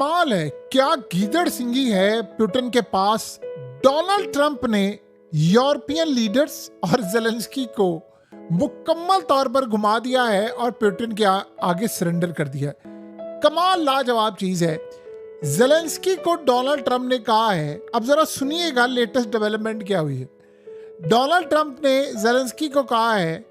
कमाल है, क्या गीदड़ सिंगी है पुतिन के पास। डोनाल्ड ट्रंप ने यूरोपियन लीडर्स और ज़ेलेंस्की को मुकम्मल तौर पर घुमा दिया है और पुतिन के आगे सरेंडर कर दिया है। कमाल लाजवाब चीज है। ज़ेलेंस्की को डोनाल्ड ट्रंप ने कहा है, अब जरा सुनिएगा लेटेस्ट डेवलपमेंट क्या हुई है। डोनाल्ड ट्रंप ने ज़ेलेंस्की को कहा है,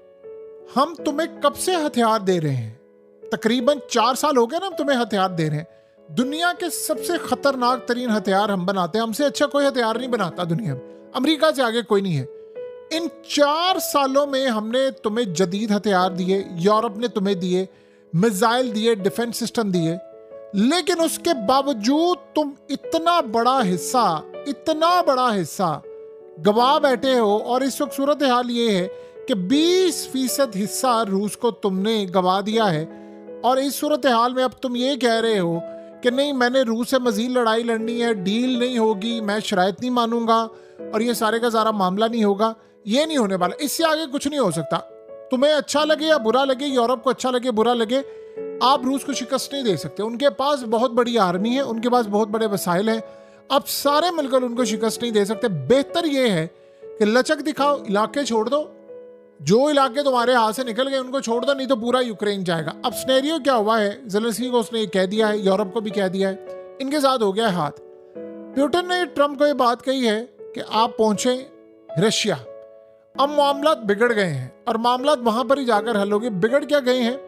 हम तुम्हें कब से हथियार दे रहे हैं, तकरीबन 4 साल हो गए ना, हम तुम्हें हथियार दे रहे हैं। दुनिया के सबसे खतरनाक तरीन हथियार हम बनाते हैं, हमसे अच्छा कोई हथियार नहीं बनाता दुनिया में, अमेरिका से आगे कोई नहीं है। इन 4 सालों में हमने तुम्हें जदीद हथियार दिए, यूरोप ने तुम्हें दिए, मिसाइल दिए, डिफेंस सिस्टम दिए, लेकिन उसके बावजूद तुम इतना बड़ा हिस्सा गवा बैठे हो। और इस वक्त सूरत हाल ये है कि 20% हिस्सा रूस को तुमने गवा दिया है। और इस सूरत हाल में अब तुम ये कह रहे हो कि नहीं, मैंने रूस से मजीद लड़ाई लड़नी है, डील नहीं होगी, मैं शराइत नहीं मानूंगा और ये सारे का सारा मामला नहीं होगा। ये नहीं होने वाला, इससे आगे कुछ नहीं हो सकता। तुम्हें अच्छा लगे या बुरा लगे, यूरोप को अच्छा लगे बुरा लगे, आप रूस को शिकस्त नहीं दे सकते। उनके पास बहुत बड़ी आर्मी है, उनके पास बहुत बड़े वसाइल हैं, आप सारे मिलकर उनको शिकस्त नहीं दे सकते। बेहतर ये है कि लचक दिखाओ, इलाके छोड़ दो, जो इलाके तुम्हारे हाथ से निकल गए उनको छोड़ दो, नहीं तो पूरा यूक्रेन जाएगा। अब सिनेरियो क्या हुआ है, ज़ेलेंस्की को उसने ये कह दिया है, यूरोप को भी कह दिया है, इनके साथ हो गया है हाथ। पुतिन ने ट्रंप को ये बात कही है कि आप पहुंचे रशिया। अब मामला बिगड़ गए हैं और मामला वहां पर ही जाकर हल होंगे। बिगड़ क्या गए हैं,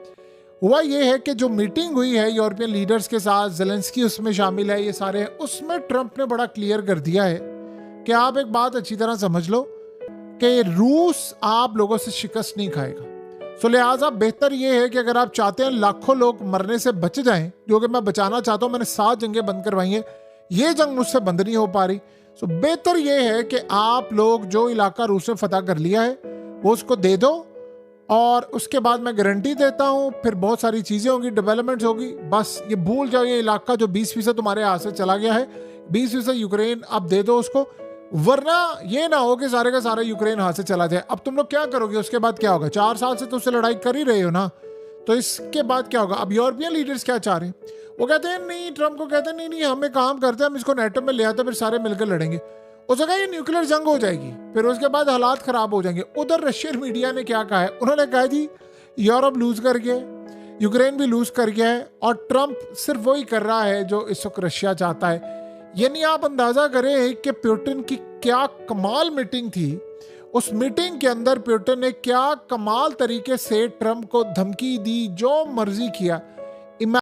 हुआ ये है कि जो मीटिंग हुई है यूरोपियन लीडर्स के साथ, ज़ेलेंस्की उसमें शामिल है, ये सारे हैं, उसमें ट्रंप ने बड़ा क्लियर कर दिया है कि आप एक बात अच्छी तरह समझ लो कि रूस आप लोगों से शिकस्त नहीं खाएगा। सो लिहाजा बेहतर ये है कि अगर आप चाहते हैं लाखों लोग मरने से बच जाएं, जो कि मैं बचाना चाहता हूं, मैंने 7 जंगें बंद करवाई हैं, ये जंग मुझसे बंद नहीं हो पा रही। सो बेहतर ये है कि आप लोग जो इलाका रूस ने फतह कर लिया है वो उसको दे दो, और उसके बाद मैं गारंटी देता हूं फिर बहुत सारी चीजें होंगी, डेवलपमेंट्स होगी। बस ये भूल जाओ, ये इलाका जो 20% तुम्हारे हाथ से चला गया है, 20% यूक्रेन आप दे दो उसको, वरना ये ना हो कि सारे का सारा यूक्रेन हाथ से चला जाए। अब तुम लोग क्या करोगे, उसके बाद क्या होगा? 4 साल से तो उससे लड़ाई कर ही रहे हो ना, तो इसके बाद क्या होगा? अब यूरोपियन लीडर्स क्या चाह रहे हैं, वो कहते हैं नहीं, ट्रंप को कहते हैं नहीं नहीं, हम एक काम करते हैं, हम इसको नेटो में ले आते हैं, फिर सारे मिलकर लड़ेंगे। उसने कहा ये न्यूक्लियर जंग हो जाएगी, फिर उसके बाद हालात खराब हो जाएंगे। उधर रशियन मीडिया ने क्या कहा है, उन्होंने कहा जी यूरोप लूज कर गया, यूक्रेन भी लूज कर गया है, और ट्रंप सिर्फ वही कर रहा है जो इस वक्त रशिया चाहता है। यानी आप अंदाजा करें कि पुतिन की क्या कमाल मीटिंग थी। उस मीटिंग के अंदर पुतिन ने क्या कमाल तरीके से ट्रंप को धमकी दी, जो मर्जी किया।